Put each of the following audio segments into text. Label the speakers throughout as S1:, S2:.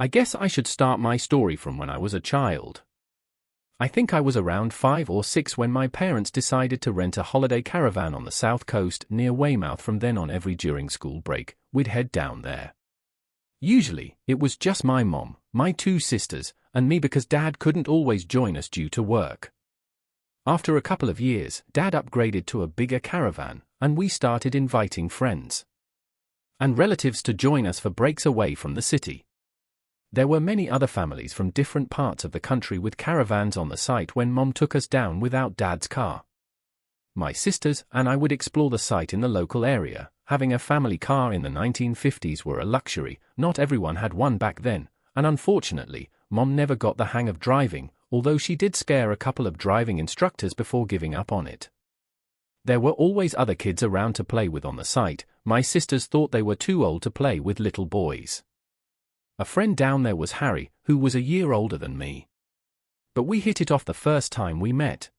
S1: I guess I should start my story from when I was a child. I think I was around 5 or 6 when my parents decided to rent a holiday caravan on the south coast near Weymouth. From then on, during school break, we'd head down there. Usually, it was just my mom, my 2 sisters, and me because Dad couldn't always join us due to work. After a couple of years, Dad upgraded to a bigger caravan, and we started inviting friends and relatives to join us for breaks away from the city. There were many other families from different parts of the country with caravans on the site when Mom took us down without Dad's car. My sisters and I would explore the site in the local area. Having a family car in the 1950s were a luxury. Not everyone had one back then, and unfortunately, Mom never got the hang of driving, although she did scare a couple of driving instructors before giving up on it. There were always other kids around to play with on the site. My sisters thought they were too old to play with little boys. A friend down there was Harry, who was a year older than me. But we hit it off the first time we met.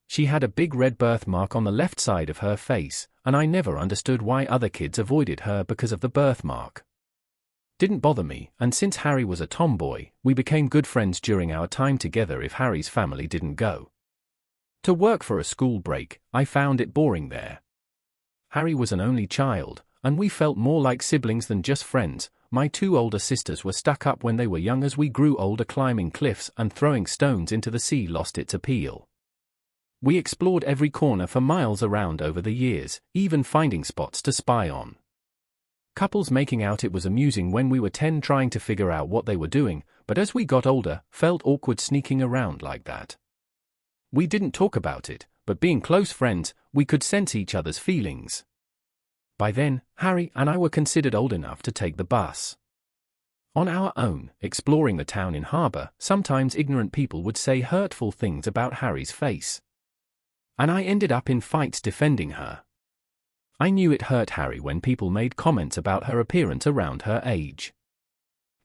S1: She had a big red birthmark on the left side of her face, and I never understood why other kids avoided her because of the birthmark. Didn't bother me, and since Harry was a tomboy, we became good friends during our time together if Harry's family didn't go to work for a school break. I found it boring there. Harry was an only child, and we felt more like siblings than just friends. My 2 older sisters were stuck up when they were young. As we grew older, climbing cliffs and throwing stones into the sea lost its appeal. We explored every corner for miles around over the years, even finding spots to spy on couples making out. It was amusing when we were 10 trying to figure out what they were doing, but as we got older, felt awkward sneaking around like that. We didn't talk about it, but being close friends, we could sense each other's feelings. By then, Harry and I were considered old enough to take the bus on our own, exploring the town in Harbour. Sometimes ignorant people would say hurtful things about Harry's face, and I ended up in fights defending her. I knew it hurt Harry when people made comments about her appearance around her age.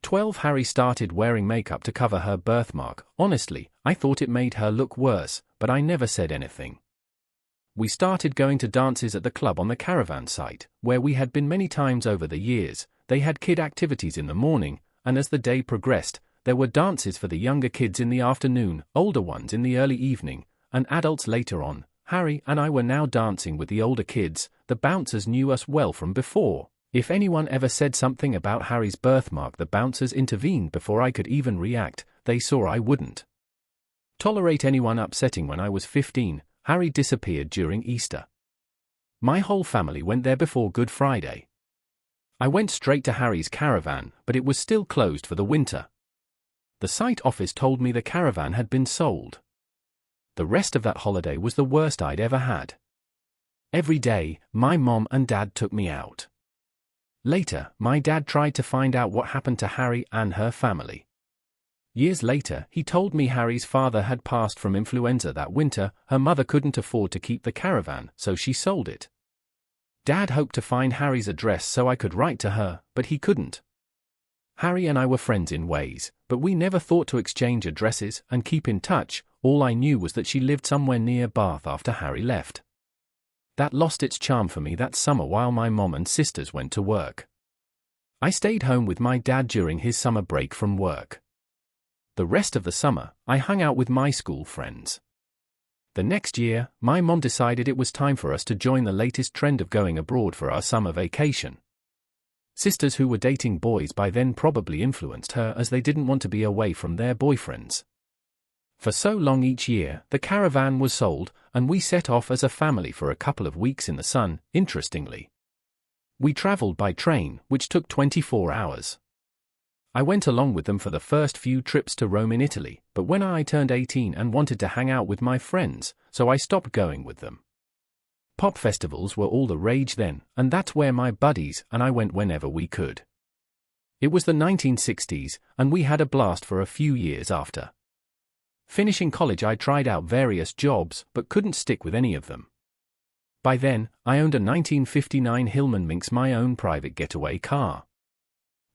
S1: 12 Harry started wearing makeup to cover her birthmark. Honestly, I thought it made her look worse, but I never said anything. We started going to dances at the club on the caravan site, where we had been many times over the years. They had kid activities in the morning, and as the day progressed, there were dances for the younger kids in the afternoon, older ones in the early evening, and adults later on. Harry and I were now dancing with the older kids. The bouncers knew us well from before. If anyone ever said something about Harry's birthmark, the bouncers intervened before I could even react. They saw I wouldn't tolerate anyone upsetting. When I was 15, Harry disappeared during Easter. My whole family went there before Good Friday. I went straight to Harry's caravan, but it was still closed for the winter. The site office told me the caravan had been sold. The rest of that holiday was the worst I'd ever had. Every day, my mom and dad took me out. Later, my dad tried to find out what happened to Harry and her family. Years later, he told me Harry's father had passed from influenza that winter. Her mother couldn't afford to keep the caravan, so she sold it. Dad hoped to find Harry's address so I could write to her, but he couldn't. Harry and I were friends in ways, but we never thought to exchange addresses and keep in touch. All I knew was that she lived somewhere near Bath after Harry left. That lost its charm for me that summer while my mom and sisters went to work. I stayed home with my dad during his summer break from work. The rest of the summer, I hung out with my school friends. The next year, my mom decided it was time for us to join the latest trend of going abroad for our summer vacation. Sisters who were dating boys by then probably influenced her, as they didn't want to be away from their boyfriends. For so long each year, the caravan was sold, and we set off as a family for a couple of weeks in the sun. Interestingly, we traveled by train, which took 24 hours. I went along with them for the first few trips to Rome in Italy, but when I turned 18 and wanted to hang out with my friends, so I stopped going with them. Pop festivals were all the rage then, and that's where my buddies and I went whenever we could. It was the 1960s, and we had a blast for a few years after. Finishing college, I tried out various jobs, but couldn't stick with any of them. By then, I owned a 1959 Hillman Minx, my own private getaway car.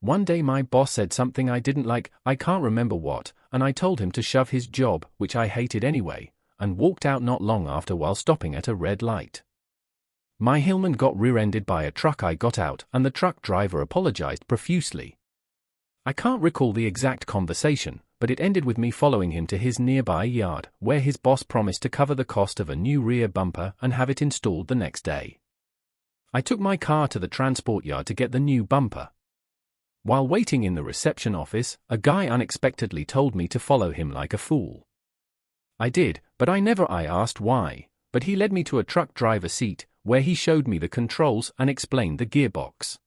S1: One day my boss said something I didn't like, I can't remember what, and I told him to shove his job, which I hated anyway, and walked out not long after while stopping at a red light. My Hillman got rear-ended by a truck. I got out, and the truck driver apologized profusely. I can't recall the exact conversation, but it ended with me following him to his nearby yard, where his boss promised to cover the cost of a new rear bumper and have it installed the next day. I took my car to the transport yard to get the new bumper. While waiting in the reception office, a guy unexpectedly told me to follow him like a fool. I did, but I asked why, but he led me to a truck driver seat, where he showed me the controls and explained the gearbox.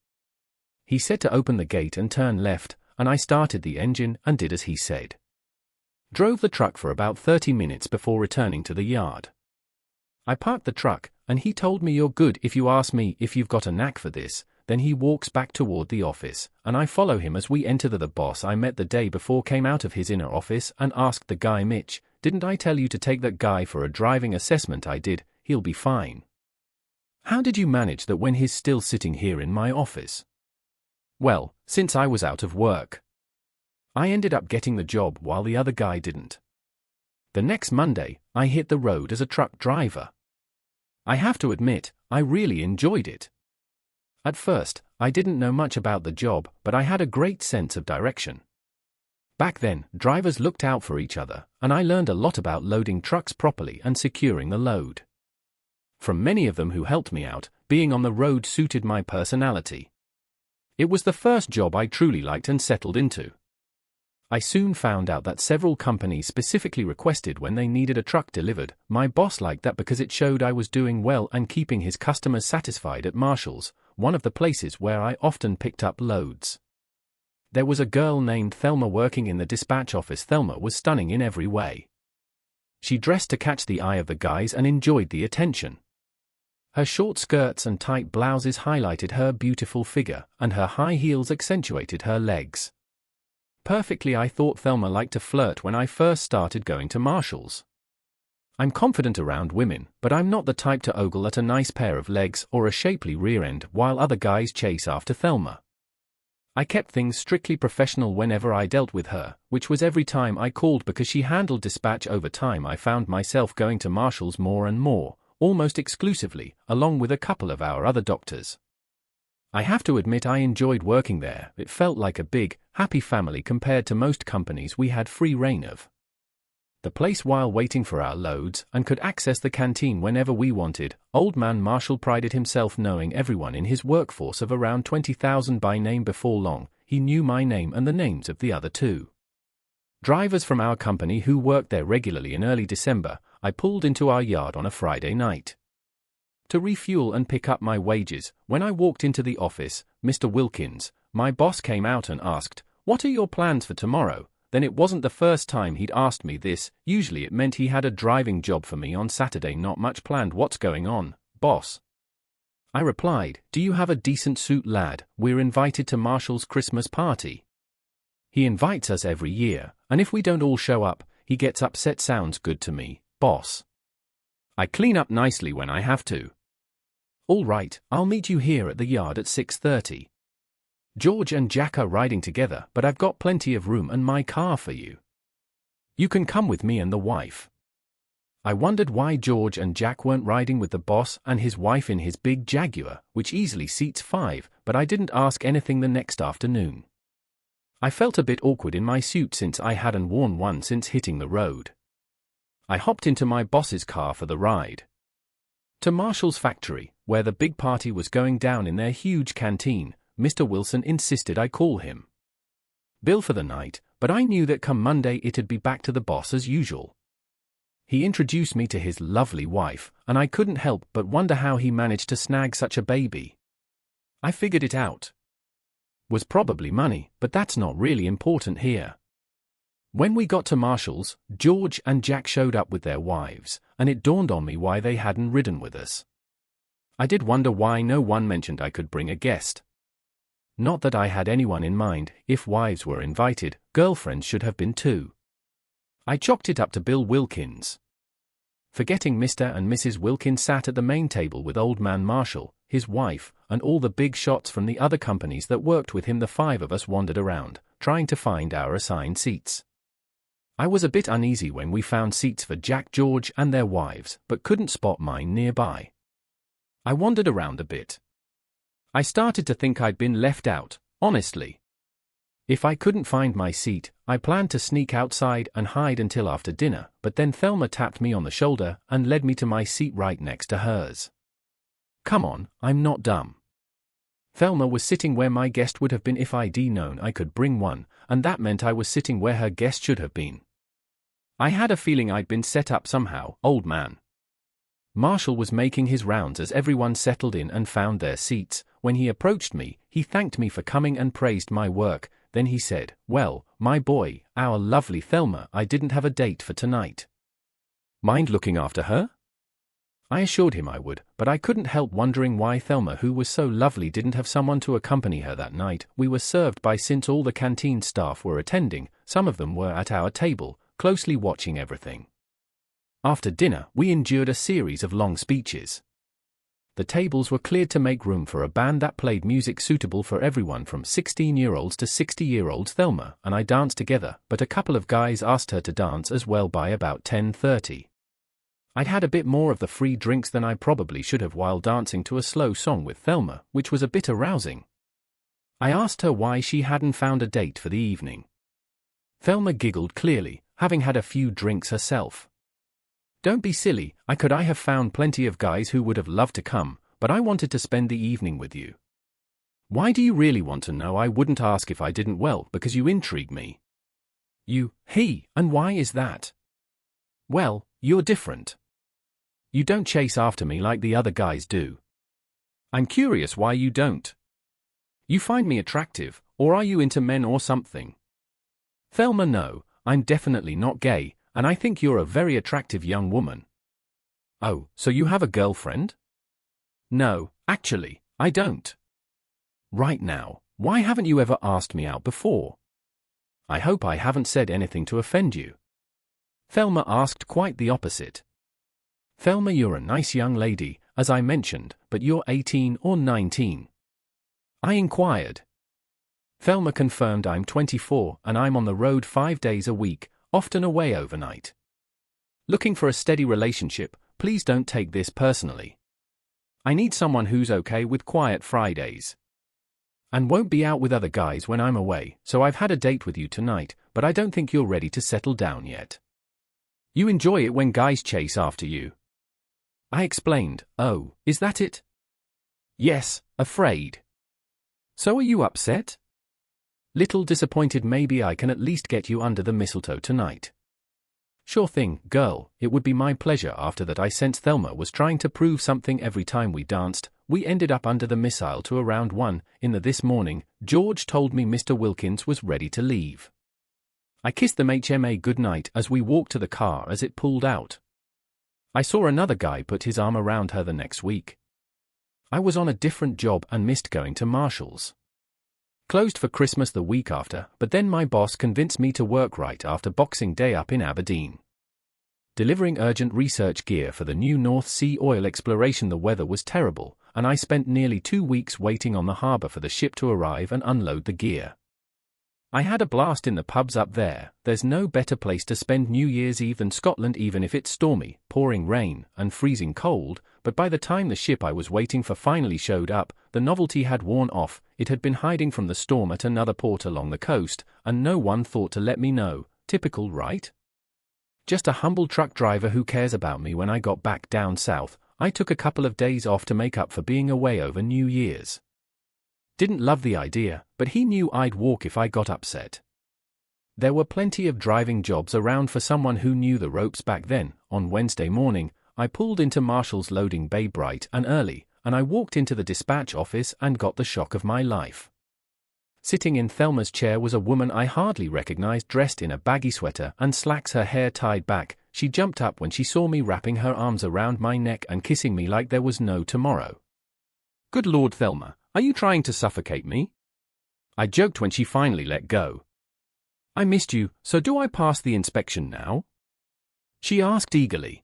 S1: He said to open the gate and turn left, and I started the engine and did as he said. Drove the truck for about 30 minutes before returning to the yard. I parked the truck, and he told me, "You're good if you ask me if you've got a knack for this." Then he walks back toward the office, and I follow him as we enter. The boss I met the day before came out of his inner office and asked the guy, "Mitch, didn't I tell you to take that guy for a driving assessment?" "I did, he'll be fine." "How did you manage that when he's still sitting here in my office?" "Well, since I was out of work, I ended up getting the job while the other guy didn't. The next Monday, I hit the road as a truck driver. I have to admit, I really enjoyed it. At first, I didn't know much about the job, but I had a great sense of direction. Back then, drivers looked out for each other, and I learned a lot about loading trucks properly and securing the load. From many of them who helped me out, being on the road suited my personality. It was the first job I truly liked and settled into. I soon found out that several companies specifically requested when they needed a truck delivered. My boss liked that because it showed I was doing well and keeping his customers satisfied. At Marshall's, one of the places where I often picked up loads, there was a girl named Thelma working in the dispatch office. Thelma was stunning in every way. She dressed to catch the eye of the guys and enjoyed the attention. Her short skirts and tight blouses highlighted her beautiful figure, and her high heels accentuated her legs perfectly. I thought Thelma liked to flirt when I first started going to Marshall's. I'm confident around women, but I'm not the type to ogle at a nice pair of legs or a shapely rear end while other guys chase after Thelma. I kept things strictly professional whenever I dealt with her, which was every time I called because she handled dispatch. Over time I found myself going to Marshall's more and more, almost exclusively, along with a couple of our other doctors. I have to admit I enjoyed working there. It felt like a big, happy family compared to most companies we had free reign of the place while waiting for our loads and could access the canteen whenever we wanted. Old Man Marshall prided himself knowing everyone in his workforce of around 20,000 by name. Before long, he knew my name and the names of the other two drivers from our company who worked there regularly. In early December, I pulled into our yard on a Friday night to refuel and pick up my wages. When I walked into the office, Mr. Wilkins, my boss, came out and asked, "What are your plans for tomorrow?" Then it wasn't the first time he'd asked me this. Usually it meant he had a driving job for me on Saturday. Not much planned. "What's going on, boss?" I replied, "Do you have a decent suit, lad? We're invited to Marshall's Christmas party. He invites us every year, and if we don't all show up, he gets upset." "Sounds good to me, boss. I clean up nicely when I have to." "All right, I'll meet you here at the yard at 6:30. George and Jack are riding together, but I've got plenty of room and my car for you. You can come with me and the wife." I wondered why George and Jack weren't riding with the boss and his wife in his big Jaguar, which easily seats 5, but I didn't ask anything the next afternoon. I felt a bit awkward in my suit since I hadn't worn one since hitting the road. I hopped into my boss's car for the ride to Marshall's factory, where the big party was going down in their huge canteen. Mr. Wilson insisted I call him Bill for the night, but I knew that come Monday it'd be back to the boss as usual. He introduced me to his lovely wife, and I couldn't help but wonder how he managed to snag such a baby. I figured it out. Was probably money, but that's not really important here. When we got to Marshall's, George and Jack showed up with their wives, and it dawned on me why they hadn't ridden with us. I did wonder why no one mentioned I could bring a guest. Not that I had anyone in mind. If wives were invited, girlfriends should have been too. I chalked it up to Bill Wilkins. Forgetting Mr. and Mrs. Wilkins sat at the main table with Old Man Marshall, his wife, and all the big shots from the other companies that worked with him. The 5 of us wandered around, trying to find our assigned seats. I was a bit uneasy when we found seats for Jack, George, and their wives, but couldn't spot mine nearby. I wandered around a bit. I started to think I'd been left out, honestly. If I couldn't find my seat, I planned to sneak outside and hide until after dinner, but then Thelma tapped me on the shoulder and led me to my seat right next to hers. Come on, I'm not dumb. Thelma was sitting where my guest would have been if I'd known I could bring one, and that meant I was sitting where her guest should have been. I had a feeling I'd been set up somehow, old man. Marshall was making his rounds as everyone settled in and found their seats. When he approached me, he thanked me for coming and praised my work. Then he said, "Well, my boy, our lovely Thelma, I didn't have a date for tonight. Mind looking after her?" I assured him I would, but I couldn't help wondering why Thelma, who was so lovely, didn't have someone to accompany her that night. We were served by since all the canteen staff were attending. Some of them were at our table, closely watching everything. After dinner, we endured a series of long speeches. The tables were cleared to make room for a band that played music suitable for everyone from 16-year-olds to 60-year-olds. Thelma and I danced together, but a couple of guys asked her to dance as well by about 10:30. I'd had a bit more of the free drinks than I probably should have while dancing to a slow song with Thelma, which was a bit arousing. I asked her why she hadn't found a date for the evening. Thelma giggled clearly, having had a few drinks herself. "Don't be silly, I have found plenty of guys who would have loved to come, but I wanted to spend the evening with you." "Why do you really want to know?" "I wouldn't ask if I didn't. Well, because you intrigue me." And why is that?" "Well, you're different. You don't chase after me like the other guys do." "I'm curious why you don't. You find me attractive, or are you into men or something?" "Thelma, no, I'm definitely not gay, and I think you're a very attractive young woman." "Oh, so you have a girlfriend?" "No, actually, I don't." "Right now, why haven't you ever asked me out before?" "I hope I haven't said anything to offend you." Thelma asked quite the opposite. "Thelma, you're a nice young lady, as I mentioned, but you're 18 or 19? I inquired. Thelma confirmed I'm 24 and I'm on the road 5 days a week, often away overnight. Looking for a steady relationship, please don't take this personally. I need someone who's okay with quiet Fridays. And won't be out with other guys when I'm away, so I've had a date with you tonight, but I don't think you're ready to settle down yet. You enjoy it when guys chase after you." I explained. "Oh, is that it?" "Yes, afraid." "So are you upset?" "Little disappointed. Maybe I can at least get you under the mistletoe tonight." "Sure thing, girl, it would be my pleasure." After that I sensed Thelma was trying to prove something every time we danced. We ended up under the missile to around 1 in the this morning. George told me Mr. Wilkins was ready to leave. I kissed them HMA goodnight as we walked to the car as it pulled out. I saw another guy put his arm around her the next week. I was on a different job and missed going to Marshall's. Closed for Christmas the week after, but then my boss convinced me to work right after Boxing Day up in Aberdeen. Delivering urgent research gear for the new North Sea oil exploration. The weather was terrible, and I spent nearly 2 weeks waiting on the harbour for the ship to arrive and unload the gear. I had a blast in the pubs up there. There's no better place to spend New Year's Eve than Scotland, even if it's stormy, pouring rain, and freezing cold. But by the time the ship I was waiting for finally showed up, the novelty had worn off. It had been hiding from the storm at another port along the coast, and no one thought to let me know. Typical, right? Just a humble truck driver who cares about me. When I got back down south, I took a couple of days off to make up for being away over New Year's. Didn't love the idea, but he knew I'd walk if I got upset. There were plenty of driving jobs around for someone who knew the ropes back then. On Wednesday morning, I pulled into Marshall's loading bay bright and early, and I walked into the dispatch office and got the shock of my life. Sitting in Thelma's chair was a woman I hardly recognized, dressed in a baggy sweater and slacks, her hair tied back. She jumped up when she saw me, wrapping her arms around my neck and kissing me like there was no tomorrow. "Good Lord, Thelma, are you trying to suffocate me?" I joked when she finally let go. "I missed you, so do I pass the inspection now?" she asked eagerly.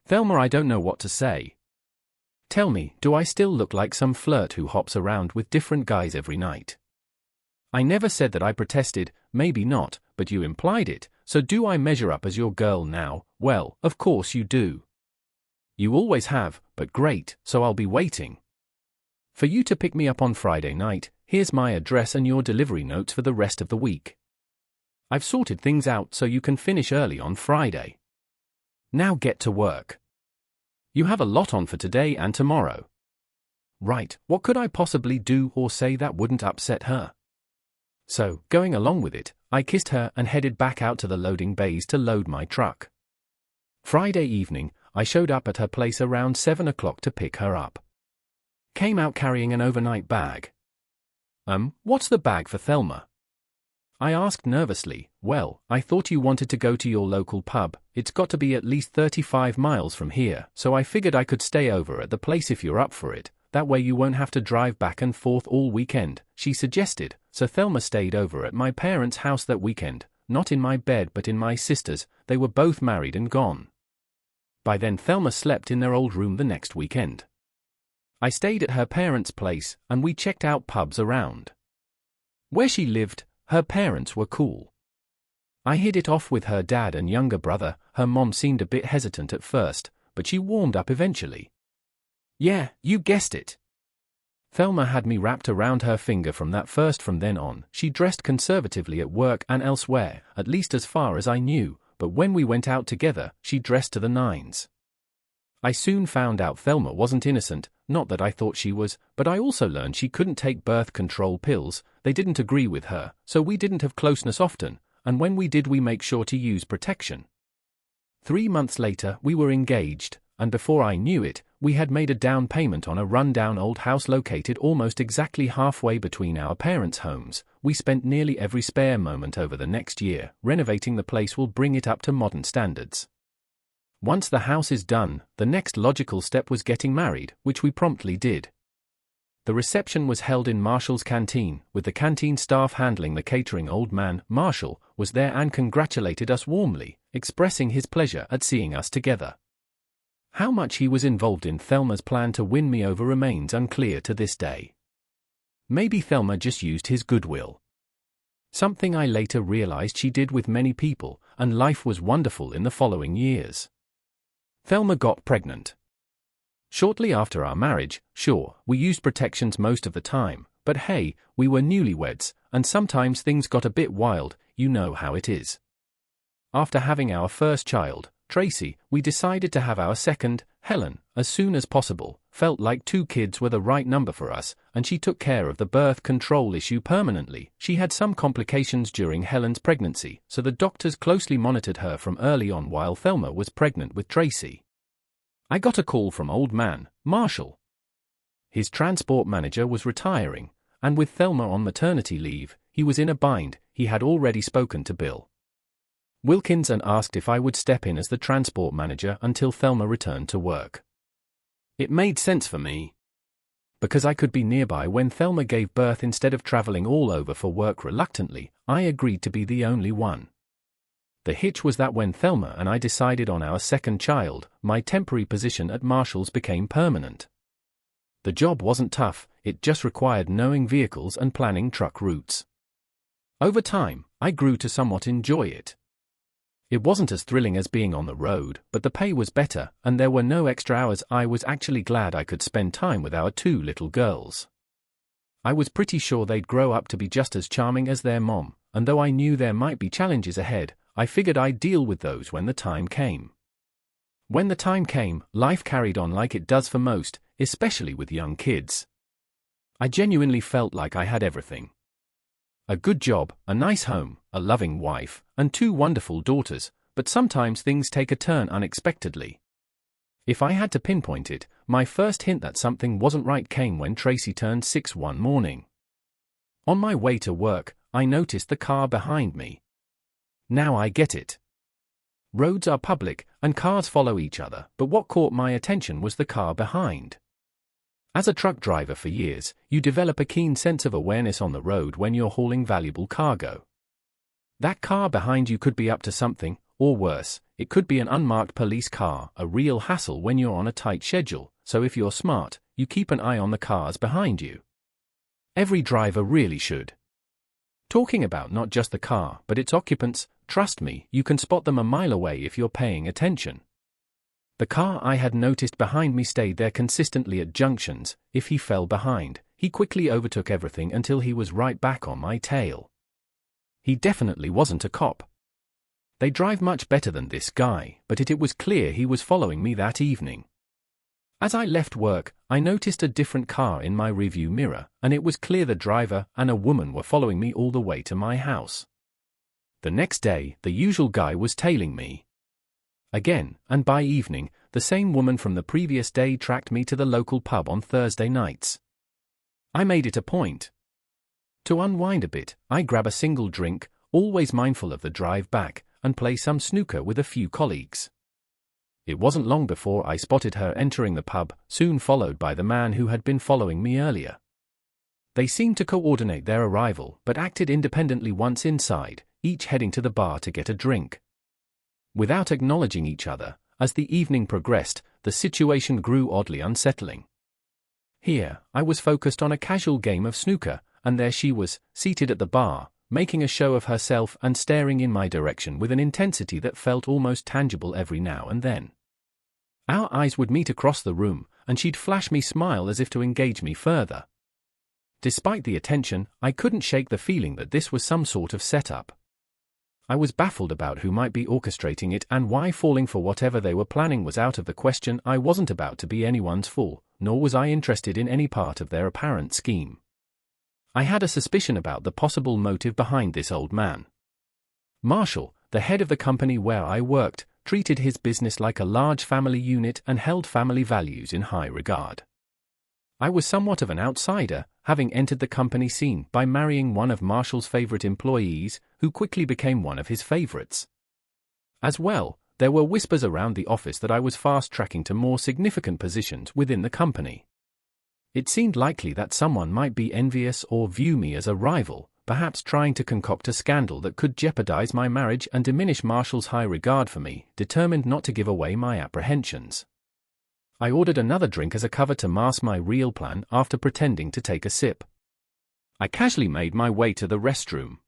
S1: "Thelma, I don't know what to say. Tell me, do I still look like some flirt who hops around with different guys every night?" "I never said that," I protested. "Maybe not, but you implied it, so do I measure up as your girl now?" "Well, of course you do. You always have, but great, so I'll be waiting for you to pick me up on Friday night. here's my address and your delivery notes for the rest of the week. I've sorted things out so you can finish early on Friday. Now get to work. You have a lot on for today and tomorrow. Right, what could I possibly do or say that wouldn't upset her? So, going along with it, I kissed her and headed back out to the loading bays to load my truck. Friday evening, I showed up at her place around 7 o'clock to pick her up. Came out carrying an overnight bag. What's the bag for, Thelma? I asked nervously. Well, I thought you wanted to go to your local pub. It's got to be at least 35 miles from here, so I figured I could stay over at the place if you're up for it. That way you won't have to drive back and forth all weekend, she suggested. So Thelma stayed over at my parents' house that weekend, not in my bed but in my sister's. They were both married and gone. By then Thelma slept in their old room the next weekend. I stayed at her parents' place, and we checked out pubs around. Where she lived, her parents were cool. I hit it off with her dad and younger brother. Her mom seemed a bit hesitant at first, but she warmed up eventually. Yeah, you guessed it. Thelma had me wrapped around her finger from then on. She dressed conservatively at work and elsewhere, at least as far as I knew, but when we went out together, she dressed to the nines. I soon found out Thelma wasn't innocent, not that I thought she was, but I also learned she couldn't take birth control pills. They didn't agree with her, so we didn't have closeness often, and when we did we make sure to use protection. 3 months later we were engaged, and before I knew it, we had made a down payment on a run-down old house located almost exactly halfway between our parents' homes. We spent nearly every spare moment over the next year. Renovating the place will bring it up to modern standards. Once the house is done, the next logical step was getting married, which we promptly did. The reception was held in Marshall's canteen, with the canteen staff handling the catering. Old man, Marshall, was there and congratulated us warmly, expressing his pleasure at seeing us together. How much he was involved in Thelma's plan to win me over remains unclear to this day. Maybe Thelma just used his goodwill. Something I later realized she did with many people, and life was wonderful in the following years. Thelma got pregnant. Shortly after our marriage, sure, we used protections most of the time, but hey, we were newlyweds, and sometimes things got a bit wild, you know how it is. After having our first child, Tracy, we decided to have our second, Helen, as soon as possible. Felt like 2 kids were the right number for us, and she took care of the birth control issue permanently. She had some complications during Helen's pregnancy, so the doctors closely monitored her from early on while Thelma was pregnant with Tracy. I got a call from old man, Marshall. His transport manager was retiring, and with Thelma on maternity leave, he was in a bind. He had already spoken to Bill Wilkins and asked if I would step in as the transport manager until Thelma returned to work. It made sense for me, because I could be nearby when Thelma gave birth instead of traveling all over for work. Reluctantly, I agreed to be the only one. The hitch was that when Thelma and I decided on our second child, my temporary position at Marshall's became permanent. The job wasn't tough, it just required knowing vehicles and planning truck routes. Over time, I grew to somewhat enjoy it. It wasn't as thrilling as being on the road, but the pay was better, and there were no extra hours. I was actually glad I could spend time with our 2 little girls. I was pretty sure they'd grow up to be just as charming as their mom, and though I knew there might be challenges ahead, I figured I'd deal with those when the time came. When the time came, life carried on like it does for most, especially with young kids. I genuinely felt like I had everything. A good job, a nice home, a loving wife, and 2 wonderful daughters, but sometimes things take a turn unexpectedly. If I had to pinpoint it, my first hint that something wasn't right came when Tracy turned 6 one morning. On my way to work, I noticed the car behind me. Now I get it. Roads are public, and cars follow each other, but what caught my attention was the car behind. As a truck driver for years, you develop a keen sense of awareness on the road when you're hauling valuable cargo. That car behind you could be up to something, or worse, it could be an unmarked police car, a real hassle when you're on a tight schedule, so if you're smart, you keep an eye on the cars behind you. Every driver really should. Talking about not just the car, but its occupants, trust me, you can spot them a mile away if you're paying attention. The car I had noticed behind me stayed there consistently at junctions. If he fell behind, he quickly overtook everything until he was right back on my tail. He definitely wasn't a cop. They drive much better than this guy, but it was clear he was following me that evening. As I left work, I noticed a different car in my rearview mirror, and it was clear the driver and a woman were following me all the way to my house. The next day, the usual guy was tailing me again, and by evening, the same woman from the previous day tracked me to the local pub on Thursday nights. I made it a point to unwind a bit. I grab a single drink, always mindful of the drive back, and play some snooker with a few colleagues. It wasn't long before I spotted her entering the pub, soon followed by the man who had been following me earlier. They seemed to coordinate their arrival but acted independently once inside, each heading to the bar to get a drink. Without acknowledging each other, as the evening progressed, the situation grew oddly unsettling. Here, I was focused on a casual game of snooker, and there she was, seated at the bar, making a show of herself and staring in my direction with an intensity that felt almost tangible every now and then. Our eyes would meet across the room, and she'd flash me a smile as if to engage me further. Despite the attention, I couldn't shake the feeling that this was some sort of setup. I was baffled about who might be orchestrating it and why falling for whatever they were planning was out of the question. I wasn't about to be anyone's fool, nor was I interested in any part of their apparent scheme. I had a suspicion about the possible motive behind this old man. Marshall, the head of the company where I worked, treated his business like a large family unit and held family values in high regard. I was somewhat of an outsider, having entered the company scene by marrying one of Marshall's favorite employees, who quickly became one of his favorites. As well, there were whispers around the office that I was fast-tracking to more significant positions within the company. It seemed likely that someone might be envious or view me as a rival, perhaps trying to concoct a scandal that could jeopardize my marriage and diminish Marshall's high regard for me, determined not to give away my apprehensions. I ordered another drink as a cover to mask my real plan after pretending to take a sip. I casually made my way to the restroom.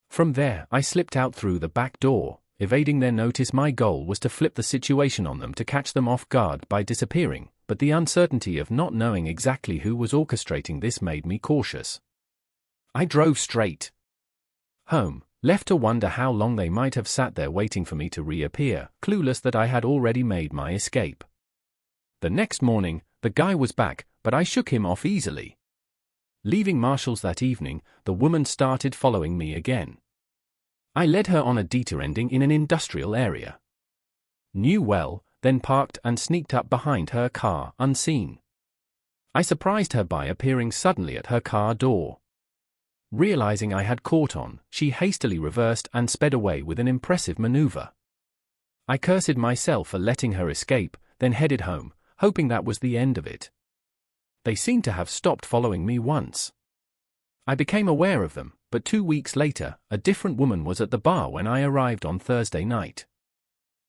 S1: From there, I slipped out through the back door, evading their notice. My goal was to flip the situation on them to catch them off guard by disappearing, but the uncertainty of not knowing exactly who was orchestrating this made me cautious. I drove straight home, left to wonder how long they might have sat there waiting for me to reappear, clueless that I had already made my escape. The next morning, the guy was back, but I shook him off easily. Leaving Marshall's that evening, the woman started following me again. I led her on a detour ending in an industrial area. Knew well, then parked and sneaked up behind her car unseen. I surprised her by appearing suddenly at her car door. Realizing I had caught on, she hastily reversed and sped away with an impressive maneuver. I cursed myself for letting her escape, then headed home, hoping that was the end of it. They seemed to have stopped following me once. I became aware of them, but 2 weeks later, a different woman was at the bar when I arrived on Thursday night.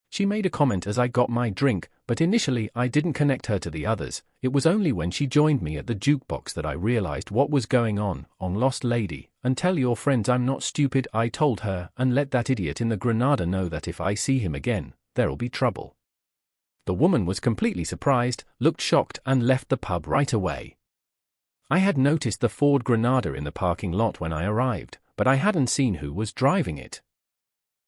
S1: She made a comment as I got my drink, but initially I didn't connect her to the others. It was only when she joined me at the jukebox that I realized what was going on. Lost lady, and tell your friends I'm not stupid, I told her, and let that idiot in the Granada know that if I see him again, there'll be trouble. The woman was completely surprised, looked shocked, and left the pub right away. I had noticed the Ford Granada in the parking lot when I arrived, but I hadn't seen who was driving it.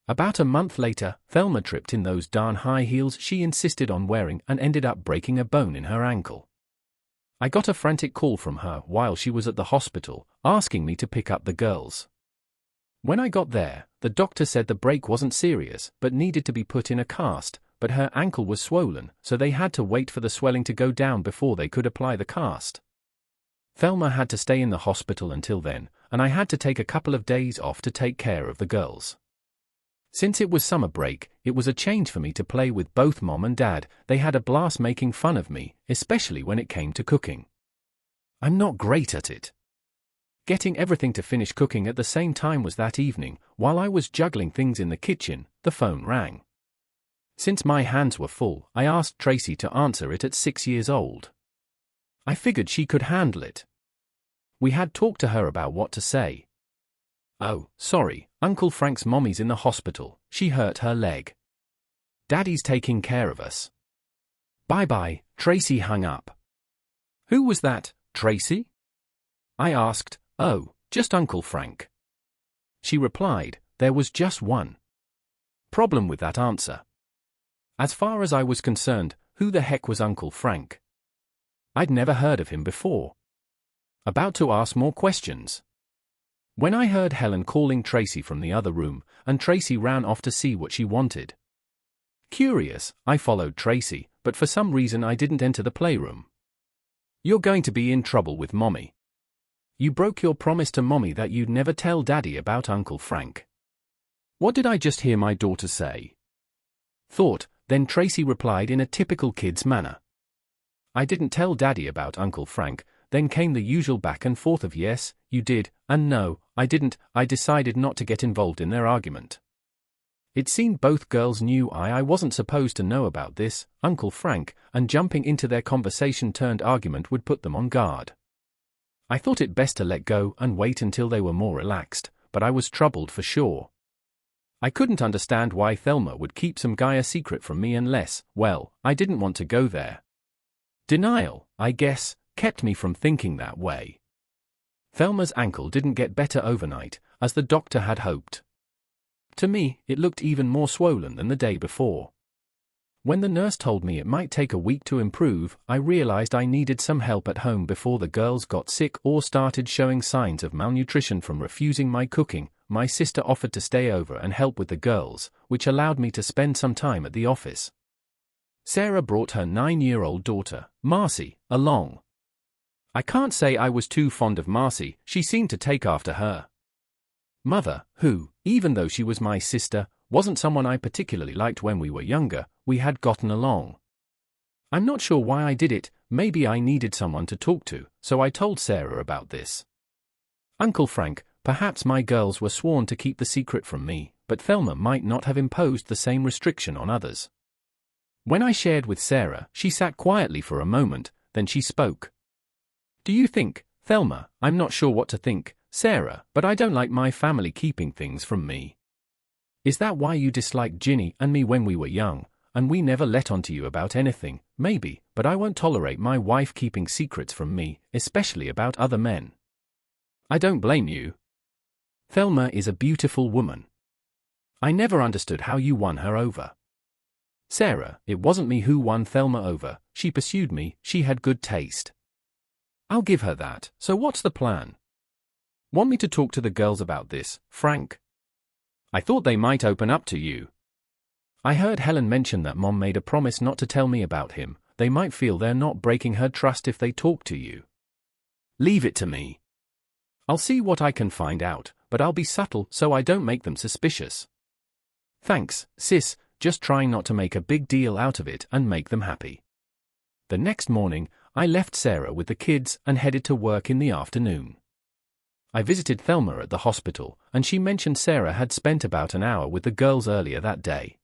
S1: About a month later, Thelma tripped in those darn high heels she insisted on wearing and ended up breaking a bone in her ankle. I got a frantic call from her while she was at the hospital, asking me to pick up the girls. When I got there, the doctor said the break wasn't serious but needed to be put in a cast, but her ankle was swollen, so they had to wait for the swelling to go down before they could apply the cast. Thelma had to stay in the hospital until then, and I had to take a couple of days off to take care of the girls. Since it was summer break, it was a change for me to play with both Mom and Dad. They had a blast making fun of me, especially when it came to cooking. I'm not great at it. Getting everything to finish cooking at the same time was that evening. While I was juggling things in the kitchen, the phone rang. Since my hands were full, I asked Tracy to answer it at 6 years old. I figured she could handle it. We had talked to her about what to say. Oh, sorry, Uncle Frank's mommy's in the hospital, she hurt her leg. Daddy's taking care of us. Bye-bye, Tracy hung up. Who was that, Tracy? I asked, "Oh, just Uncle Frank." She replied, "There was just one problem with that answer. As far as I was concerned, who the heck was Uncle Frank? I'd never heard of him before." About to ask more questions, when I heard Helen calling Tracy from the other room, and Tracy ran off to see what she wanted. Curious, I followed Tracy, but for some reason I didn't enter the playroom. "You're going to be in trouble with Mommy. You broke your promise to Mommy that you'd never tell Daddy about Uncle Frank." What did I just hear my daughter say? Thought, then Tracy replied in a typical kid's manner. "I didn't tell Daddy about Uncle Frank." Then came the usual back and forth of yes, you did, and no, I didn't. I decided not to get involved in their argument. It seemed both girls knew I wasn't supposed to know about this, Uncle Frank, and jumping into their conversation-turned-argument would put them on guard. I thought it best to let go and wait until they were more relaxed, but I was troubled for sure. I couldn't understand why Thelma would keep some guy a secret from me unless, well, I didn't want to go there. Denial, I guess, kept me from thinking that way. Thelma's ankle didn't get better overnight, as the doctor had hoped. To me, it looked even more swollen than the day before. When the nurse told me it might take a week to improve, I realized I needed some help at home before the girls got sick or started showing signs of malnutrition from refusing my cooking. My sister offered to stay over and help with the girls, which allowed me to spend some time at the office. Sarah brought her 9-year-old daughter, Marcy, along. I can't say I was too fond of Marcy. She seemed to take after her mother, who, even though she was my sister, wasn't someone I particularly liked when we were younger. We had gotten along. I'm not sure why I did it. Maybe I needed someone to talk to, so I told Sarah about this. Uncle Frank, perhaps my girls were sworn to keep the secret from me, but Thelma might not have imposed the same restriction on others. When I shared with Sarah, she sat quietly for a moment, then she spoke. "Do you think, Thelma, I'm not sure what to think, Sarah, but I don't like my family keeping things from me. Is that why you disliked Ginny and me when we were young, and we never let on to you about anything? Maybe, but I won't tolerate my wife keeping secrets from me, especially about other men. I don't blame you. Thelma is a beautiful woman. I never understood how you won her over." Sarah, it wasn't me who won Thelma over. She pursued me. She had good taste. I'll give her that. So what's the plan? Want me to talk to the girls about this, Frank? I thought they might open up to you. I heard Helen mention that Mom made a promise not to tell me about him. They might feel they're not breaking her trust if they talk to you. Leave it to me. I'll see what I can find out, but I'll be subtle so I don't make them suspicious. Thanks, sis, just trying not to make a big deal out of it and make them happy. The next morning, I left Sarah with the kids and headed to work in the afternoon. I visited Thelma at the hospital, and she mentioned Sarah had spent about an hour with the girls earlier that day.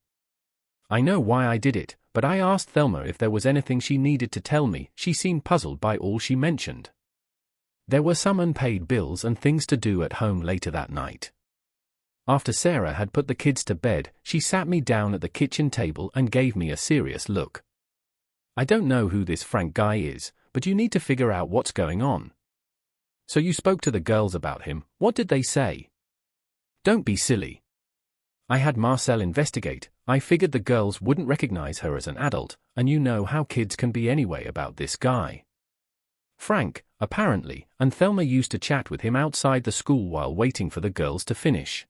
S1: I know why I did it, but I asked Thelma if there was anything she needed to tell me. She seemed puzzled by all she mentioned. There were some unpaid bills and things to do at home later that night. After Sarah had put the kids to bed, she sat me down at the kitchen table and gave me a serious look. I don't know who this Frank guy is, but you need to figure out what's going on. So you spoke to the girls about him. What did they say? Don't be silly. I had Marcel investigate. I figured the girls wouldn't recognize her as an adult, and you know how kids can be anyway about this guy. Frank, apparently, and Thelma used to chat with him outside the school while waiting for the girls to finish.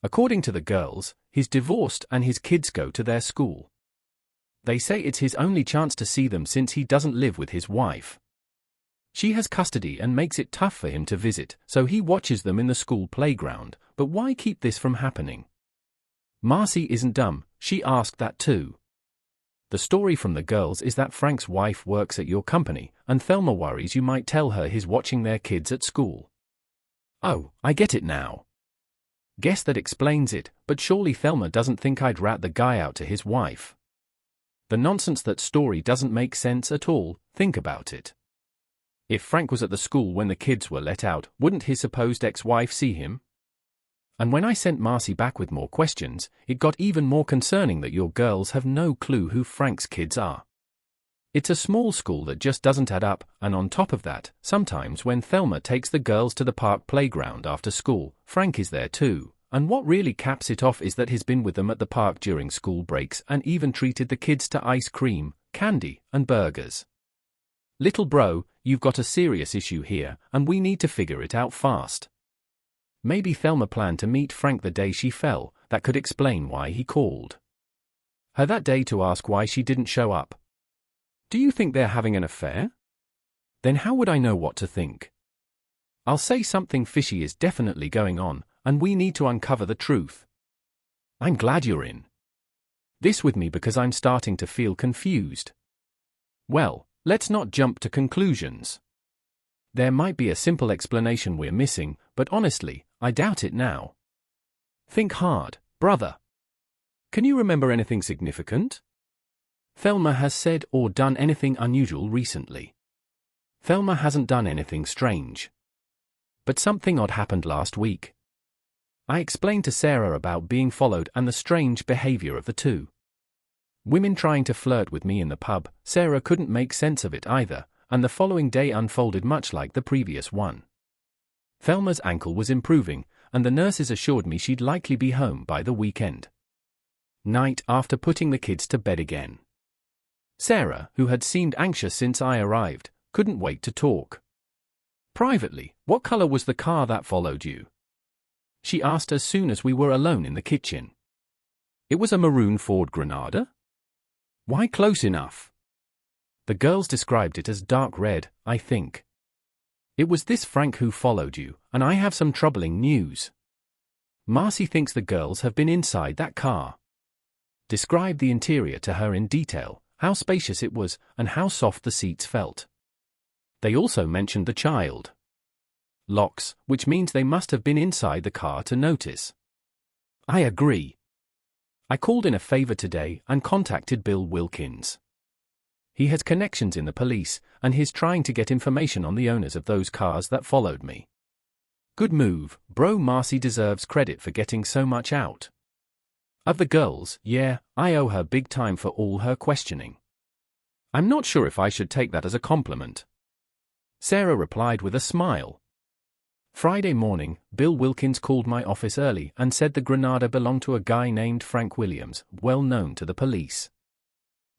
S1: According to the girls, he's divorced and his kids go to their school. They say it's his only chance to see them since he doesn't live with his wife. She has custody and makes it tough for him to visit, so he watches them in the school playground. But why keep this from happening? Marcy isn't dumb, she asked that too. The story from the girls is that Frank's wife works at your company, and Thelma worries you might tell her he's watching their kids at school. Oh, I get it now. Guess that explains it, but surely Thelma doesn't think I'd rat the guy out to his wife. The nonsense that story doesn't make sense at all. Think about it. If Frank was at the school when the kids were let out, wouldn't his supposed ex-wife see him? And when I sent Marcy back with more questions, it got even more concerning that your girls have no clue who Frank's kids are. It's a small school that just doesn't add up, and on top of that, sometimes when Thelma takes the girls to the park playground after school, Frank is there too. And what really caps it off is that he's been with them at the park during school breaks and even treated the kids to ice cream, candy, and burgers. Little bro, you've got a serious issue here, and we need to figure it out fast. Maybe Thelma planned to meet Frank the day she fell. That could explain why he called her that day to ask why she didn't show up. Do you think they're having an affair? Then how would I know what to think? I'll say something fishy is definitely going on, and we need to uncover the truth. I'm glad you're in this with me because I'm starting to feel confused. Well, let's not jump to conclusions. There might be a simple explanation we're missing, but honestly, I doubt it now. Think hard, brother. Can you remember anything significant? Thelma has said or done anything unusual recently. Thelma hasn't done anything strange. But something odd happened last week. I explained to Sarah about being followed and the strange behavior of the two women trying to flirt with me in the pub. Sarah couldn't make sense of it either, and the following day unfolded much like the previous one. Thelma's ankle was improving, and the nurses assured me she'd likely be home by the weekend night after putting the kids to bed again. Sarah, who had seemed anxious since I arrived, couldn't wait to talk. Privately, what color was the car that followed you? She asked as soon as we were alone in the kitchen. It was a maroon Ford Granada? Why close enough? The girls described it as dark red, I think. It was this Frank who followed you, and I have some troubling news. Marcy thinks the girls have been inside that car. Described the interior to her in detail, how spacious it was, and how soft the seats felt. They also mentioned the child locks, which means they must have been inside the car to notice. I agree. I called in a favor today and contacted Bill Wilkins. He has connections in the police, and he's trying to get information on the owners of those cars that followed me. Good move, bro. Marcy deserves credit for getting so much out of the girls. Yeah, I owe her big time for all her questioning. I'm not sure if I should take that as a compliment. Sarah replied with a smile. Friday morning, Bill Wilkins called my office early and said the Granada belonged to a guy named Frank Williams, well known to the police.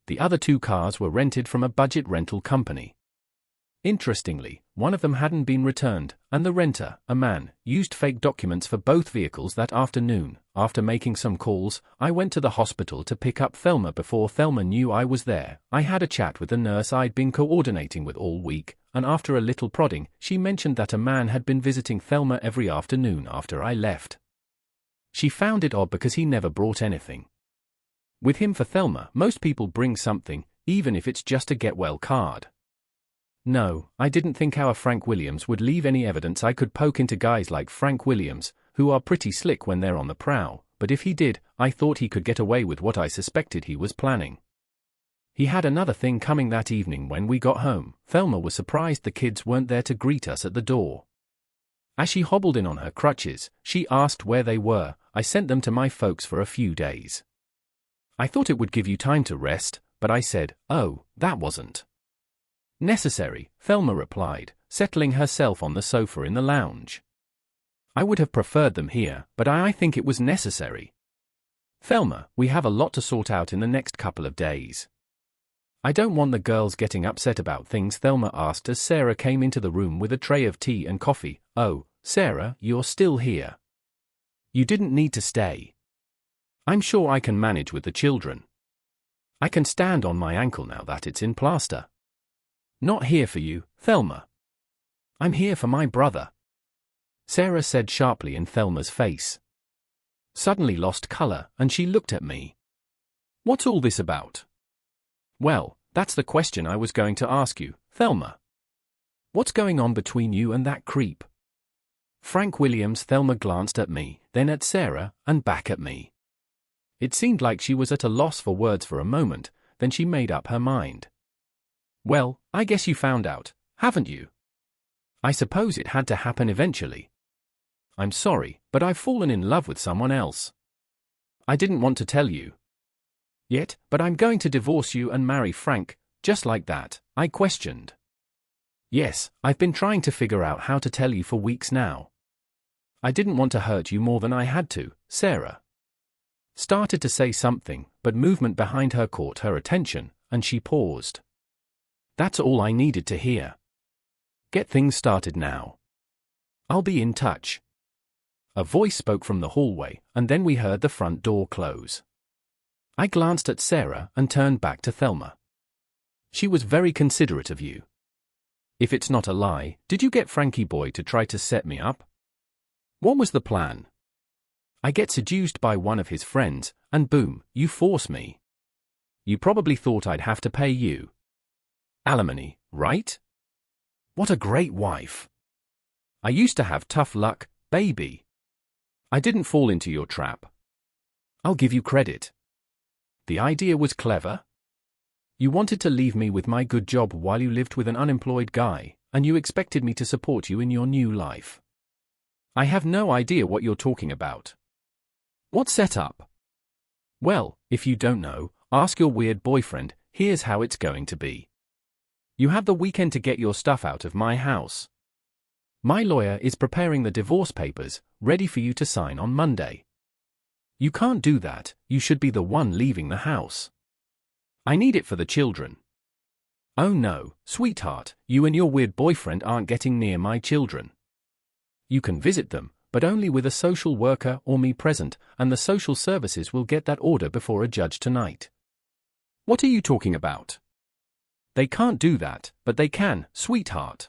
S1: The other two cars were rented from a budget rental company. Interestingly, one of them hadn't been returned, and the renter, a man, used fake documents for both vehicles that afternoon. After making some calls, I went to the hospital to pick up Thelma before Thelma knew I was there. I had a chat with the nurse I'd been coordinating with all week, and after a little prodding, she mentioned that a man had been visiting Thelma every afternoon after I left. She found it odd because he never brought anything with him for Thelma. Most people bring something, even if it's just a get-well card. No, I didn't think our Frank Williams would leave any evidence I could poke into guys like Frank Williams, who are pretty slick when they're on the prowl, but if he did, I thought he could get away with what I suspected he was planning. He had another thing coming that evening when we got home. Thelma was surprised the kids weren't there to greet us at the door. As she hobbled in on her crutches, she asked where they were. I sent them to my folks for a few days. I thought it would give you time to rest, but I said, oh, that wasn't necessary, Thelma replied, settling herself on the sofa in the lounge. I would have preferred them here, but I think it was necessary. Thelma, we have a lot to sort out in the next couple of days. I don't want the girls getting upset about things, Thelma asked as Sarah came into the room with a tray of tea and coffee. Oh, Sarah, you're still here. You didn't need to stay. I'm sure I can manage with the children. I can stand on my ankle now that it's in plaster. Not here for you, Thelma. I'm here for my brother. Sarah said sharply in Thelma's face. Suddenly lost color, and she looked at me. What's all this about? Well, that's the question I was going to ask you, Thelma. What's going on between you and that creep? Frank Williams. Thelma glanced at me, then at Sarah, and back at me. It seemed like she was at a loss for words for a moment, then she made up her mind. Well, I guess you found out, haven't you? I suppose it had to happen eventually. I'm sorry, but I've fallen in love with someone else. I didn't want to tell you yet, but I'm going to divorce you and marry Frank. Just like that, I questioned. Yes, I've been trying to figure out how to tell you for weeks now. I didn't want to hurt you more than I had to, Sarah. Started to say something, but movement behind her caught her attention, and she paused. That's all I needed to hear. Get things started now. I'll be in touch. A voice spoke from the hallway, and then we heard the front door close. I glanced at Sarah and turned back to Thelma. She was very considerate of you. If it's not a lie, did you get Frankie Boy to try to set me up? What was the plan? I get seduced by one of his friends, and boom, you force me. You probably thought I'd have to pay you. Alimony, right? What a great wife. I used to have tough luck, baby. I didn't fall into your trap. I'll give you credit. The idea was clever. You wanted to leave me with my good job while you lived with an unemployed guy, and you expected me to support you in your new life. I have no idea what you're talking about. What setup? Well, if you don't know, ask your weird boyfriend. Here's how it's going to be. You have the weekend to get your stuff out of my house. My lawyer is preparing the divorce papers, ready for you to sign on Monday. You can't do that, you should be the one leaving the house. I need it for the children. Oh no, sweetheart, you and your weird boyfriend aren't getting near my children. You can visit them, but only with a social worker or me present, and the social services will get that order before a judge tonight. What are you talking about? They can't do that, but they can, sweetheart.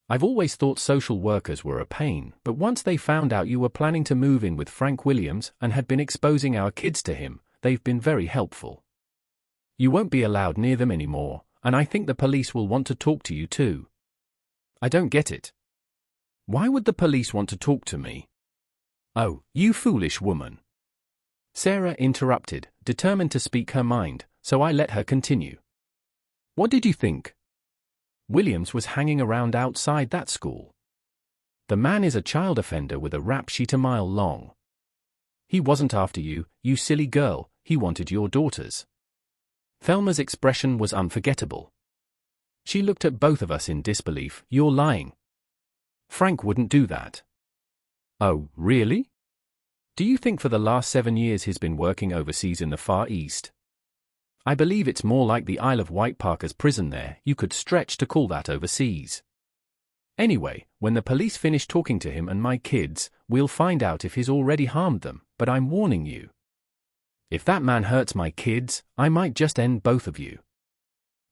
S1: I've always thought social workers were a pain, but once they found out you were planning to move in with Frank Williams and had been exposing our kids to him, they've been very helpful. You won't be allowed near them anymore, and I think the police will want to talk to you too. I don't get it. Why would the police want to talk to me? Oh, you foolish woman. Sarah interrupted, determined to speak her mind, so I let her continue. What did you think? Williams was hanging around outside that school. The man is a child offender with a rap sheet a mile long. He wasn't after you, you silly girl, he wanted your daughters. Thelma's expression was unforgettable. She looked at both of us in disbelief. You're lying. Frank wouldn't do that. Oh, really? Do you think for the last 7 years he's been working overseas in the Far East? I believe it's more like the Isle of Wight Parker's prison there. You could stretch to call that overseas. Anyway, when the police finish talking to him and my kids, we'll find out if he's already harmed them, but I'm warning you. If that man hurts my kids, I might just end both of you.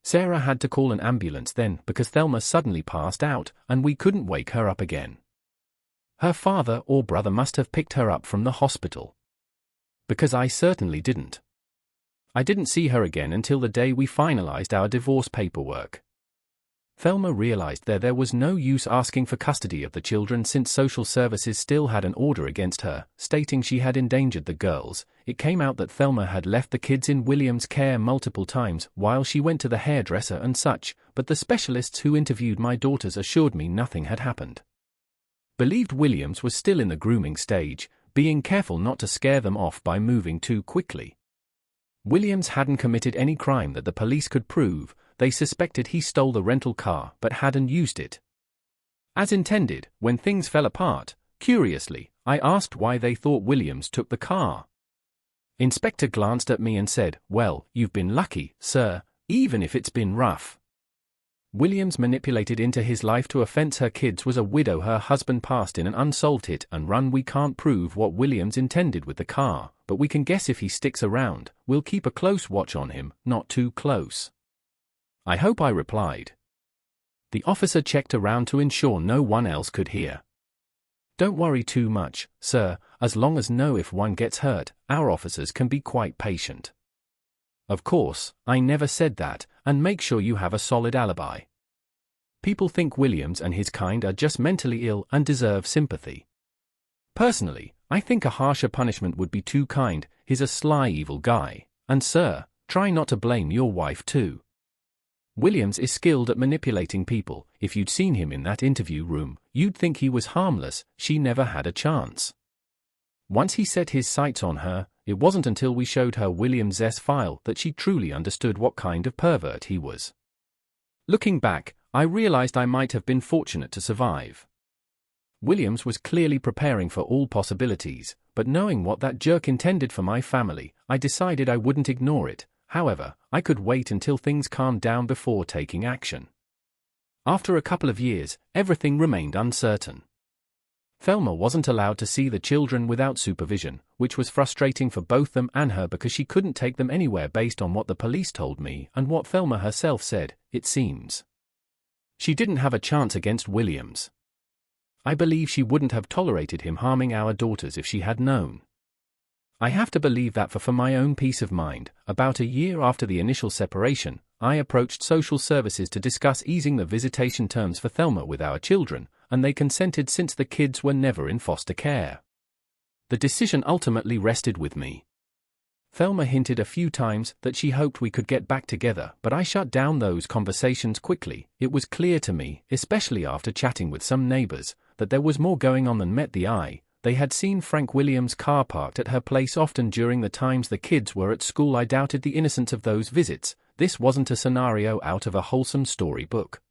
S1: Sarah had to call an ambulance then because Thelma suddenly passed out and we couldn't wake her up again. Her father or brother must have picked her up from the hospital. Because I certainly didn't. I didn't see her again until the day we finalized our divorce paperwork. Thelma realized there was no use asking for custody of the children since social services still had an order against her, stating she had endangered the girls. It came out that Thelma had left the kids in William's care multiple times while she went to the hairdresser and such, but the specialists who interviewed my daughters assured me nothing had happened. Believed Williams was still in the grooming stage, being careful not to scare them off by moving too quickly. Williams hadn't committed any crime that the police could prove. They suspected he stole the rental car but hadn't used it. As intended, when things fell apart, curiously, I asked why they thought Williams took the car. Inspector glanced at me and said, "Well, you've been lucky, sir, even if it's been rough." Williams manipulated into his life to offense her kids was a widow her husband passed in an unsolved hit and run. We can't prove what Williams intended with the car, but we can guess if he sticks around. We'll keep a close watch on him, not too close. I hope, I replied. The officer checked around to ensure no one else could hear. Don't worry too much, sir, as long as know if one gets hurt, our officers can be quite patient. Of course, I never said that, and make sure you have a solid alibi. People think Williams and his kind are just mentally ill and deserve sympathy. Personally, I think a harsher punishment would be too kind. He's a sly, evil guy, and sir, try not to blame your wife too. Williams is skilled at manipulating people. If you'd seen him in that interview room, you'd think he was harmless. She never had a chance. Once he set his sights on her, It wasn't until we showed her William's file that she truly understood what kind of pervert he was. Looking back, I realized I might have been fortunate to survive. Williams was clearly preparing for all possibilities, but knowing what that jerk intended for my family, I decided I wouldn't ignore it. However, I could wait until things calmed down before taking action. After a couple of years, everything remained uncertain. Thelma wasn't allowed to see the children without supervision, which was frustrating for both them and her because she couldn't take them anywhere based on what the police told me and what Thelma herself said, it seems. She didn't have a chance against Williams. I believe she wouldn't have tolerated him harming our daughters if she had known. I have to believe that for my own peace of mind, about a year after the initial separation, I approached social services to discuss easing the visitation terms for Thelma with our children, and they consented since the kids were never in foster care. The decision ultimately rested with me. Thelma hinted a few times that she hoped we could get back together, but I shut down those conversations quickly. It was clear to me, especially after chatting with some neighbors, that there was more going on than met the eye. They had seen Frank Williams' car parked at her place often during the times the kids were at school. I doubted the innocence of those visits. This wasn't a scenario out of a wholesome storybook.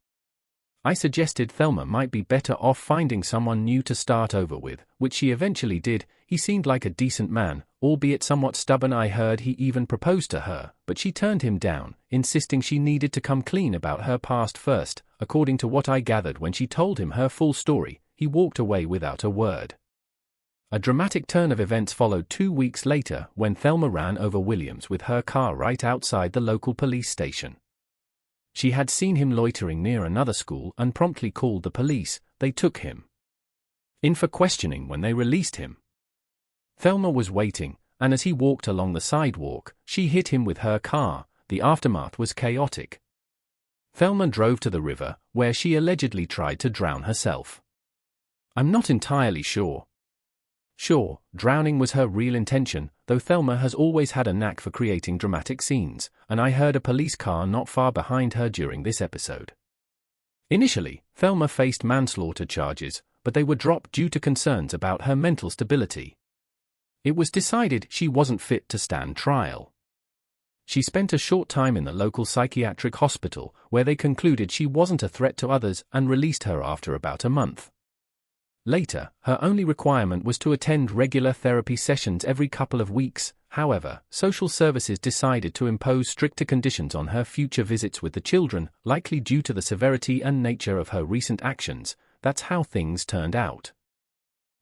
S1: I suggested Thelma might be better off finding someone new to start over with, which she eventually did. He seemed like a decent man, albeit somewhat stubborn. I heard he even proposed to her, but she turned him down, insisting she needed to come clean about her past first. According to what I gathered when she told him her full story, he walked away without a word. A dramatic turn of events followed 2 weeks later when Thelma ran over Williams with her car right outside the local police station. She had seen him loitering near another school and promptly called the police. They took him in for questioning when they released him. Thelma was waiting, and as he walked along the sidewalk, she hit him with her car. The aftermath was chaotic. Thelma drove to the river, where she allegedly tried to drown herself. I'm not entirely sure. Sure, drowning was her real intention, though Thelma has always had a knack for creating dramatic scenes, and I heard a police car not far behind her during this episode. Initially, Thelma faced manslaughter charges, but they were dropped due to concerns about her mental stability. It was decided she wasn't fit to stand trial. She spent a short time in the local psychiatric hospital, where they concluded she wasn't a threat to others and released her after about a month. Later, her only requirement was to attend regular therapy sessions every couple of weeks. However, social services decided to impose stricter conditions on her future visits with the children, likely due to the severity and nature of her recent actions. That's how things turned out.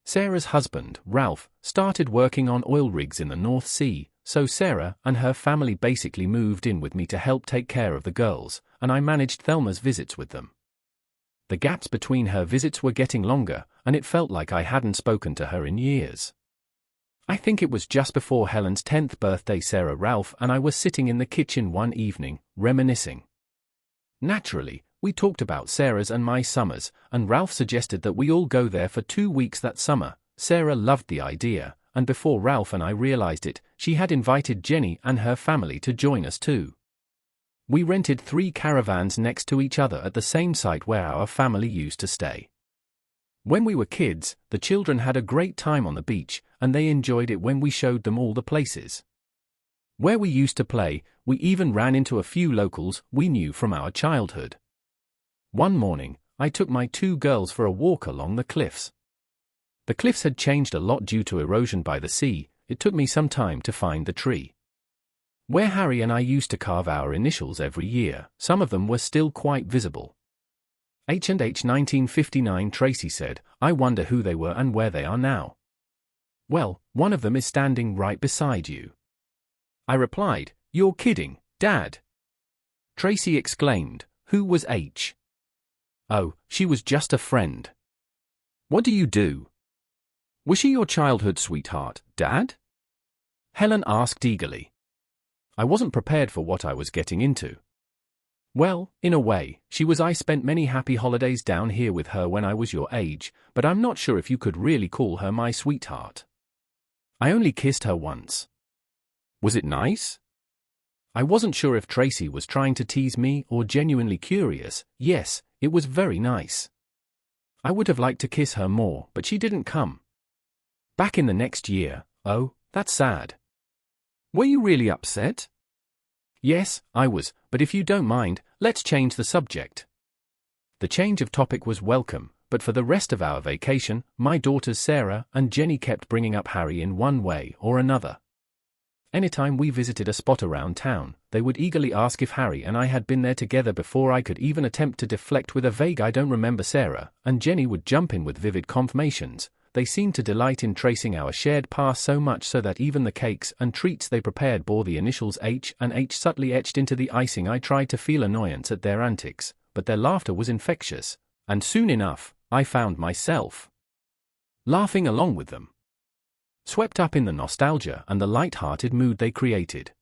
S1: Sarah's husband, Ralph, started working on oil rigs in the North Sea, so Sarah and her family basically moved in with me to help take care of the girls, and I managed Thelma's visits with them. The gaps between her visits were getting longer, and it felt like I hadn't spoken to her in years. I think it was just before Helen's 10th birthday. Sarah, Ralph, and I were sitting in the kitchen one evening, reminiscing. Naturally, we talked about Sarah's and my summers, and Ralph suggested that we all go there for 2 weeks that summer. Sarah loved the idea, and before Ralph and I realized it, she had invited Jenny and her family to join us too. We rented 3 caravans next to each other at the same site where our family used to stay. When we were kids, the children had a great time on the beach, and they enjoyed it when we showed them all the places where we used to play. We even ran into a few locals we knew from our childhood. One morning, I took my 2 girls for a walk along the cliffs. The cliffs had changed a lot due to erosion by the sea. It took me some time to find the tree where Harry and I used to carve our initials every year. Some of them were still quite visible. H&H 1959. Tracy said, "I wonder who they were and where they are now." "Well, one of them is standing right beside you." I replied, "You're kidding, Dad." Tracy exclaimed, "Who was H?" "Oh, she was just a friend." "What do you do?" "Was she your childhood sweetheart, Dad?" Helen asked eagerly. I wasn't prepared for what I was getting into. "Well, in a way, she was. I spent many happy holidays down here with her when I was your age, but I'm not sure if you could really call her my sweetheart. I only kissed her once." "Was it nice?" I wasn't sure if Tracy was trying to tease me or genuinely curious. Yes, it was very nice. I would have liked to kiss her more, but she didn't come back in the next year. "Oh, that's sad." Were you really upset? Yes, I was, but if you don't mind, let's change the subject. The change of topic was welcome, but for the rest of our vacation, my daughters Sarah and Jenny kept bringing up Harry in one way or another. Anytime we visited a spot around town, they would eagerly ask if Harry and I had been there together before I could even attempt to deflect with a vague "I don't remember." Sarah and Jenny would jump in with vivid confirmations. They seemed to delight in tracing our shared past so much so that even the cakes and treats they prepared bore the initials H and H subtly etched into the icing. I tried to feel annoyance at their antics, but their laughter was infectious, and soon enough, I found myself laughing along with them, swept up in the nostalgia and the light-hearted mood they created.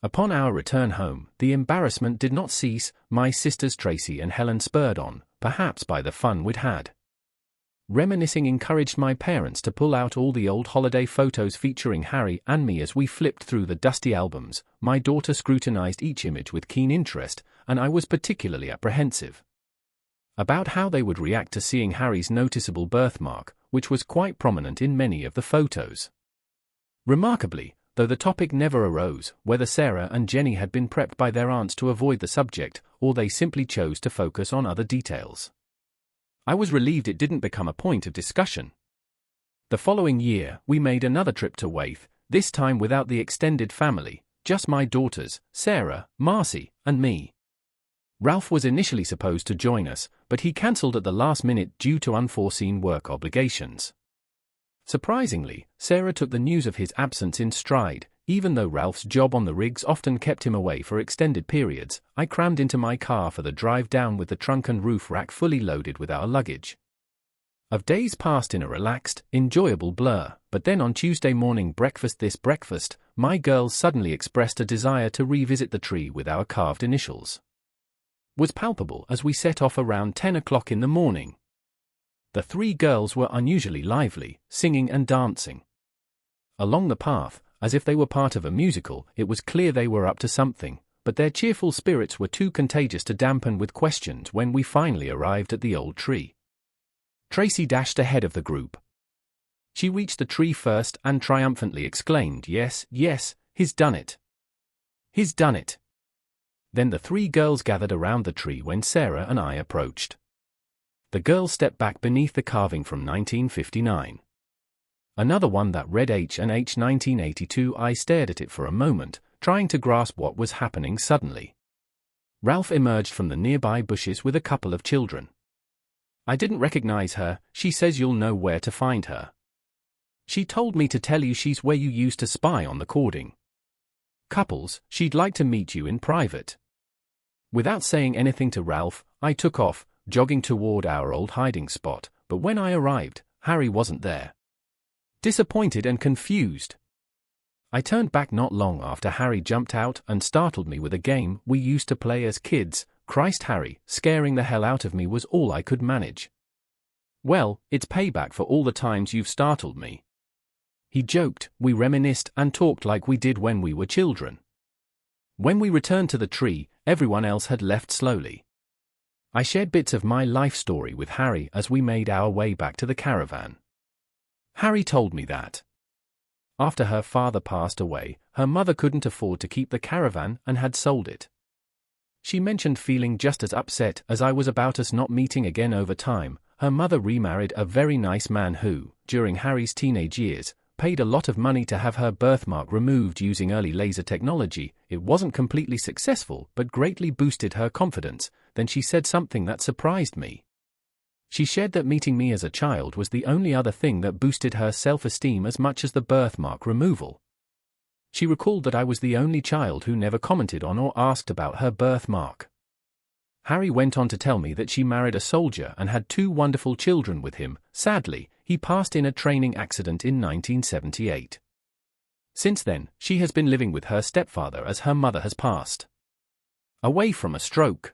S1: Upon our return home, the embarrassment did not cease. My sisters Tracy and Helen, spurred on, perhaps by the fun we'd had, reminiscing, encouraged my parents to pull out all the old holiday photos featuring Harry and me. As we flipped through the dusty albums, my daughter scrutinized each image with keen interest, and I was particularly apprehensive about how they would react to seeing Harry's noticeable birthmark, which was quite prominent in many of the photos. Remarkably, though the topic never arose, whether Sarah and Jenny had been prepped by their aunts to avoid the subject, or they simply chose to focus on other details, I was relieved it didn't become a point of discussion. The following year, we made another trip to Waith, this time without the extended family, just my daughters, Sarah, Marcy, and me. Ralph was initially supposed to join us, but he cancelled at the last minute due to unforeseen work obligations. Surprisingly, Sarah took the news of his absence in stride. Even though Ralph's job on the rigs often kept him away for extended periods, I crammed into my car for the drive down with the trunk and roof rack fully loaded with our luggage. Of days passed in a relaxed, enjoyable blur, but then on Tuesday morning breakfast, my girls suddenly expressed a desire to revisit the tree with our carved initials. Was palpable as we set off around 10 o'clock in the morning. The three girls were unusually lively, singing and dancing along the path, as if they were part of a musical. It was clear they were up to something, but their cheerful spirits were too contagious to dampen with questions. When we finally arrived at the old tree, Tracy dashed ahead of the group. She reached the tree first and triumphantly exclaimed, "Yes, yes, he's done it. He's done it." Then the three girls gathered around the tree when Sarah and I approached. The girls stepped back beneath the carving from 1959. Another one that read H and H 1982. I stared at it for a moment, trying to grasp what was happening. Suddenly, Ralph emerged from the nearby bushes with a couple of children. "I didn't recognize her. She says you'll know where to find her. She told me to tell you she's where you used to spy on the courting couples. She'd like to meet you in private." Without saying anything to Ralph, I took off, jogging toward our old hiding spot, but when I arrived, Harry wasn't there. Disappointed and confused, I turned back not long after Harry jumped out and startled me with a game we used to play as kids. Christ, Harry, scaring the hell out of me was all I could manage. "Well, it's payback for all the times you've startled me," he joked. We reminisced and talked like we did when we were children. When we returned to the tree, everyone else had left slowly. I shared bits of my life story with Harry as we made our way back to the caravan. Harry told me that after her father passed away, her mother couldn't afford to keep the caravan and had sold it. She mentioned feeling just as upset as I was about us not meeting again. Over time, her mother remarried a very nice man who, during Harry's teenage years, paid a lot of money to have her birthmark removed using early laser technology. It wasn't completely successful, but greatly boosted her confidence. Then she said something that surprised me. She shared that meeting me as a child was the only other thing that boosted her self-esteem as much as the birthmark removal. She recalled that I was the only child who never commented on or asked about her birthmark. Harry went on to tell me that she married a soldier and had 2 wonderful children with him. Sadly, he passed in a training accident in 1978. Since then, she has been living with her stepfather as her mother has passed away from a stroke.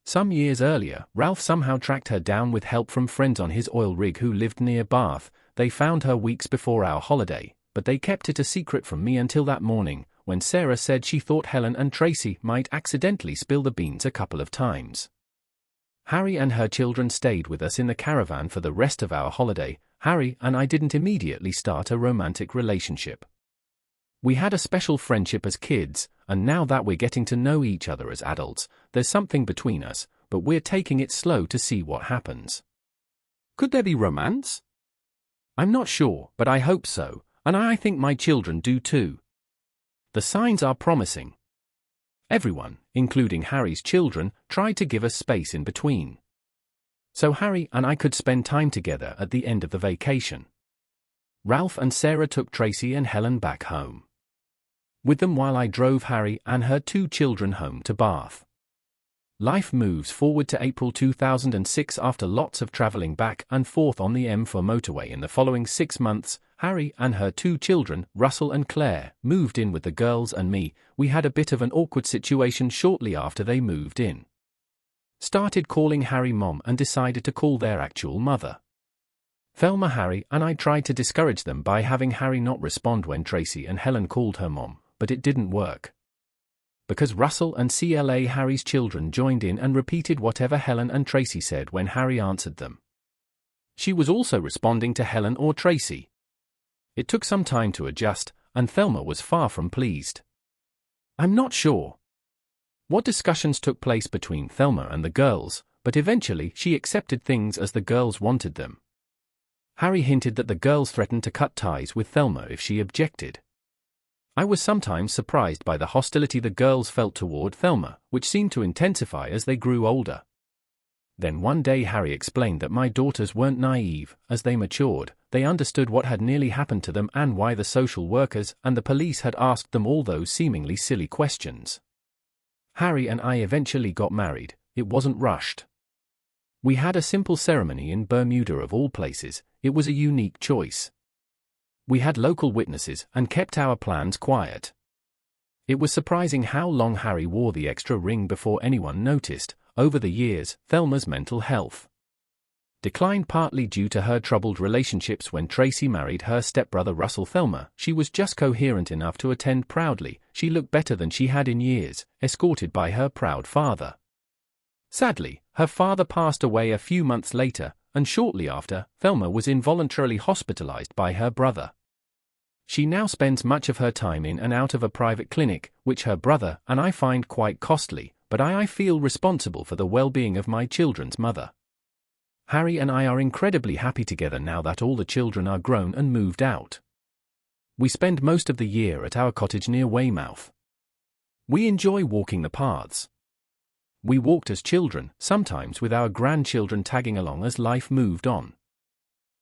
S1: Some years earlier, Ralph somehow tracked her down with help from friends on his oil rig who lived near Bath. They found her weeks before our holiday, but they kept it a secret from me until that morning, when Sarah said she thought Helen and Tracy might accidentally spill the beans a couple of times. Harry and her children stayed with us in the caravan for the rest of our holiday. Harry and I didn't immediately start a romantic relationship. We had a special friendship as kids, and now that we're getting to know each other as adults, there's something between us, but we're taking it slow to see what happens.
S2: Could there be romance?
S1: I'm not sure, but I hope so, and I think my children do too. The signs are promising. Everyone, including Harry's children, tried to give us space in between. So Harry and I could spend time together at the end of the vacation. Ralph and Sarah took Tracy and Helen back home with them while I drove Harry and her 2 children home to Bath. Life moves forward to April 2006. After lots of traveling back and forth on the M4 motorway in the following 6 months, Harry and her 2 children, Russell and Claire, moved in with the girls and me. We had a bit of an awkward situation shortly after they moved in. Started calling Harry Mom and decided to call their actual mother Thelma. Harry and I tried to discourage them by having Harry not respond when Tracy and Helen called her mom, but it didn't work. Because Russell and CLA, Harry's children, joined in and repeated whatever Helen and Tracy said when Harry answered them. She was also responding to Helen or Tracy. It took some time to adjust, and Thelma was far from pleased. I'm not sure what discussions took place between Thelma and the girls, but eventually she accepted things as the girls wanted them. Harry hinted that the girls threatened to cut ties with Thelma if she objected. I was sometimes surprised by the hostility the girls felt toward Thelma, which seemed to intensify as they grew older. Then one day Harry explained that my daughters weren't naive. As they matured, they understood what had nearly happened to them and why the social workers and the police had asked them all those seemingly silly questions. Harry and I eventually got married. It wasn't rushed. We had a simple ceremony in Bermuda of all places. It was a unique choice. We had local witnesses and kept our plans quiet. It was surprising how long Harry wore the extra ring before anyone noticed. Over the years, Thelma's mental health declined partly due to her troubled relationships. When Tracy married her stepbrother Russell, Thelma, she was just coherent enough to attend proudly. She looked better than she had in years, escorted by her proud father. Sadly, her father passed away a few months later, and shortly after, Thelma was involuntarily hospitalized by her brother. She now spends much of her time in and out of a private clinic, which her brother and I find quite costly, but I feel responsible for the well-being of my children's mother. Harry and I are incredibly happy together now that all the children are grown and moved out. We spend most of the year at our cottage near Weymouth. We enjoy walking the paths. We walked as children, sometimes with our grandchildren tagging along as life moved on.